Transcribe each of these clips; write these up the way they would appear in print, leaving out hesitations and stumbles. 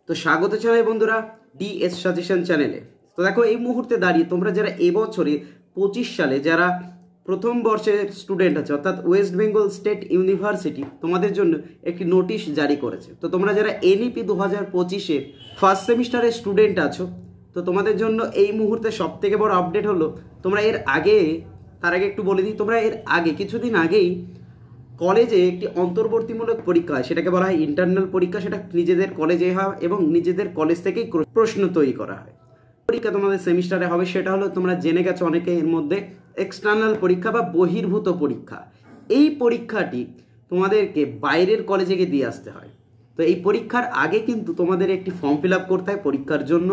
তো স্বাগত জানাই বন্ধুরা ডিএস সাজেশন চ্যানেলে। তো দেখো এই মুহূর্তে দাঁড়িয়ে তোমরা যারা এবছরে 25 সালে যারা প্রথম বর্ষের স্টুডেন্ট আছে অর্থাৎ ওয়েস্ট বেঙ্গল স্টেট ইউনিভার্সিটি তোমাদের জন্য একটি নোটিশ জারি করেছে। তো তোমরা যারা এনইপি 2025-এ ফার্স্ট সেমিস্টারের স্টুডেন্ট আছো, তো তোমাদের জন্য এই মুহূর্তে সবথেকে বড় আপডেট হলো তোমরা তার আগে একটু বলে দিই, তোমরা এর আগে কিছুদিন আগেই কলেজে একটি অন্তর্বর্তীমূলক পরীক্ষা হয়, সেটাকে বলা হয় ইন্টারনাল পরীক্ষা। সেটা নিজেদের কলেজে হয় এবং নিজেদের কলেজ থেকেই প্রশ্ন তৈরি করা হয়। পরীক্ষা তোমাদের সেমিস্টারে হবে, সেটা হলো তোমরা জেনে গেছো অনেকে এর মধ্যে এক্সটার্নাল পরীক্ষা বা বহির্ভূত পরীক্ষা। এই পরীক্ষাটি তোমাদেরকে বাইরের কলেজে গিয়ে দিয়ে আসতে হয়। তো এই পরীক্ষার আগে কিন্তু তোমাদের একটি ফর্ম ফিল আপ করতে হয় পরীক্ষার জন্য।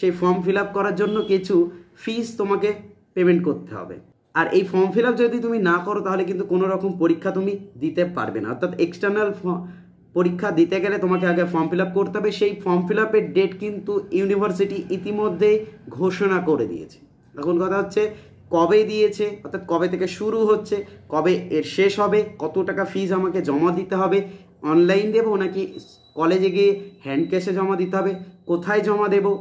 সেই ফর্ম ফিল আপ করার জন্য কিছু ফিস তোমাকে পেমেন্ট করতে হবে। আর এই ফর্ম ফিল আপ যদি তুমি না করো তাহলে কিন্তু কোনো রকম পরীক্ষা তুমি দিতে পারবে না। অর্থাৎ এক্সটার্নাল পরীক্ষা দিতে গেলে তোমাকে আগে ফর্ম ফিল আপ করতে হবে। সেই ফর্ম ফিল আপের ডেট কিন্তু ইউনিভার্সিটি ইতিমধ্যেই ঘোষণা করে দিয়েছে। এখন কথা হচ্ছে কবে দিয়েছে, অর্থাৎ কবে থেকে শুরু হচ্ছে, কবে এর শেষ হবে, কত টাকা ফিজ আমাকে জমা দিতে হবে, অনলাইন দেবো নাকি কলেজে গিয়ে হ্যান্ড ক্যাশে জমা দিতে হবে, কোথায় জমা দেবো,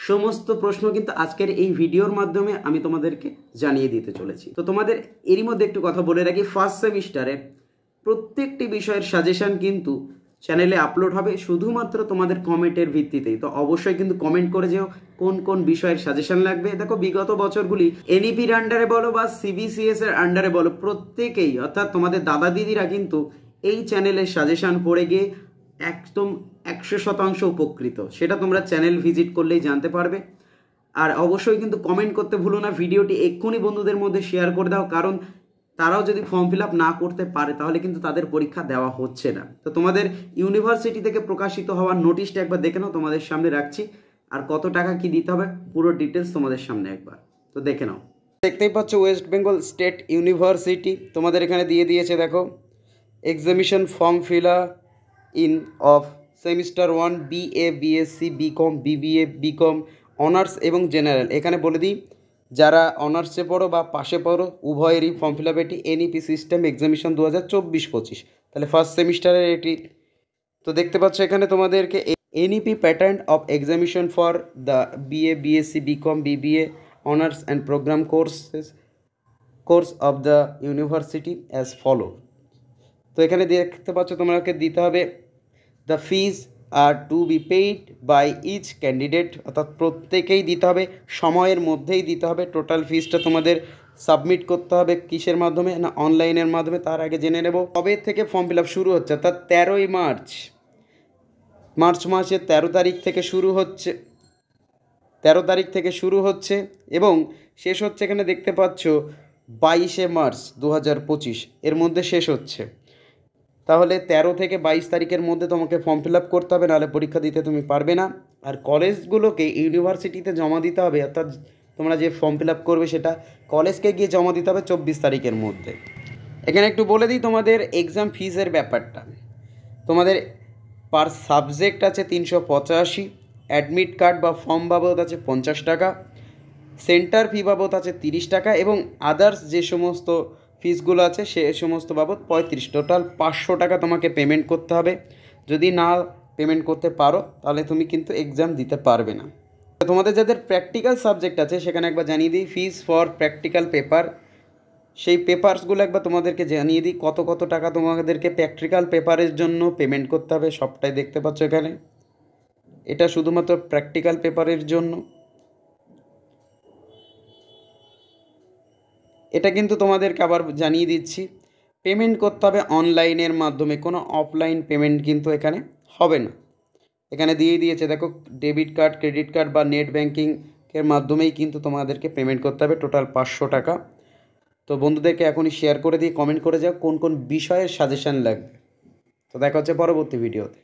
সমস্ত প্রশ্ন কিন্তু আজকের এই ভিডিওর মাধ্যমে আমি তোমাদেরকে জানিয়ে দিতে চলেছি। তো তোমাদের এরই মধ্যে একটু কথা বলে রাখি, ফার্স্ট সেমিস্টারে প্রত্যেকটি বিষয়ের সাজেশন কিন্তু চ্যানেলে আপলোড হবে শুধুমাত্র তোমাদের কমেন্টের ভিত্তিতেই। তো অবশ্যই কিন্তু কমেন্ট করে যেও কোন কোন বিষয়ের সাজেশন লাগবে। দেখো বিগত বছরগুলি এনইপির আন্ডারে বলো বা সিবিসিএস এর আন্ডারে বলো, প্রত্যেকেই অর্থাৎ তোমাদের দাদা দিদিরা কিন্তু এই চ্যানেলের সাজেশন পড়ে গিয়ে একদম 100% উপকৃত। সেটা তোমরা চ্যানেল ভিজিট করলেই জানতে পারবে। আর অবশ্যই কিন্তু কমেন্ট করতে ভুলো না, ভিডিওটি এক্ষুনি বন্ধুদের মধ্যে শেয়ার করে দাও, কারণ তারাও যদি ফর্ম ফিল আপ না করতে পারে তাহলে কিন্তু তাদের পরীক্ষা দেওয়া হচ্ছে না। তো তোমাদের ইউনিভার্সিটি থেকে প্রকাশিত হওয়ার নোটিশটা একবার দেখে নাও, তোমাদের সামনে রাখছি। আর কত টাকা কি দিতে হবে পুরো ডিটেলস তোমাদের সামনে একবার তো দেখে নাও। দেখতেই পাচ্ছ ওয়েস্ট বেঙ্গল স্টেট ইউনিভার্সিটি তোমাদের এখানে দিয়ে দিয়েছে। দেখো examination form fill up in of semester 1 BA BSc BCom BBA BCom honours এবং জেনারেল। এখানে বলে দিই যারা অনার্সে পড়ো বা পাশে পড়ো উভয়েরই ফর্ম ফিল আপ এটি এনইপি সিস্টেম এক্সামিশন 2024-25। তাহলে ফার্স্ট সেমিস্টারের এটি। তো দেখতে পাচ্ছ এখানে তোমাদেরকে NEP pattern of examination for the BA BSc BCom BBA honours and programme course of the university as follow. তো এখানে দেখতে পাচ্ছ তোমাকে দিতে হবে the fees are to be paid by each candidate, অর্থাৎ প্রত্যেকেই দিতে হবে, সময়ের মধ্যেই দিতে হবে। টোটাল ফিজটা তোমাদের সাবমিট করতে হবে কিসের মাধ্যমে না অনলাইনের মাধ্যমে। তার আগে জেনে নেব কবে থেকে ফর্ম ফিল আপ শুরু হচ্ছে, অর্থাৎ 13ই মার্চ মাসের 13 তারিখ থেকে শুরু হচ্ছে এবং শেষ হচ্ছে এখানে দেখতে পাচ্ছ 22শে মার্চ 2025 এর মধ্যে শেষ হচ্ছে। তাহলে 13 থেকে 22 তারিখের মধ্যে তোমাকে ফর্ম ফিল আপ করতে হবে, নাহলে পরীক্ষা দিতে তুমি পারবে না। আর কলেজগুলোকে ইউনিভার্সিটিতে জমা দিতে হবে, অর্থাৎ তোমরা যে ফর্ম ফিল আপ করবে সেটা কলেজকে গিয়ে জমা দিতে হবে 24 তারিখের মধ্যে। এখানে একটু বলে দিই তোমাদের এক্সাম ফিজের ব্যাপারটা। তোমাদের পার সাবজেক্ট আছে 385, অ্যাডমিট কার্ড বা ফর্ম বাবদ আছে 50 টাকা, সেন্টার ফি বাবদ আছে 30 টাকা এবং আদার্স যে সমস্ত ফিসগুলো আছে সে সমস্ত বাবদ 35। টোটাল 500 টাকা তোমাকে পেমেন্ট করতে হবে। যদি না পেমেন্ট করতে পারো তাহলে তুমি কিন্তু এক্সাম দিতে পারবে না। তোমাদের যাদের প্র্যাকটিক্যাল সাবজেক্ট আছে সেখানে একবার জানিয়ে দিই ফিস ফর প্র্যাকটিক্যাল পেপার। সেই পেপারসগুলো একবার তোমাদেরকে জানিয়ে দিই কত কত টাকা তোমাদেরকে প্র্যাকটিক্যাল পেপারের জন্য পেমেন্ট করতে হবে। সবটাই দেখতে পাচ্ছ এখানে, এটা শুধুমাত্র প্র্যাকটিক্যাল পেপারের জন্য। এটা কিন্তু তোমাদেরকে আবার জানিয়ে দিচ্ছি পেমেন্ট করতে হবে অনলাইনের মাধ্যমে, কোনো অফলাইন পেমেন্ট কিন্তু এখানে হবে না। এখানে দিয়ে দিয়েছে দেখো ডেবিট কার্ড ক্রেডিট কার্ড বা নেট ব্যাঙ্কিংয়ের মাধ্যমেই কিন্তু তোমাদেরকে পেমেন্ট করতে হবে টোটাল 500 টাকা। তো বন্ধুদেরকে এখনই শেয়ার করে দিয়ে কমেন্ট করে যাও কোন কোন বিষয়ের সাজেশন লাগবে। তো দেখা হচ্ছে পরবর্তী ভিডিওতে।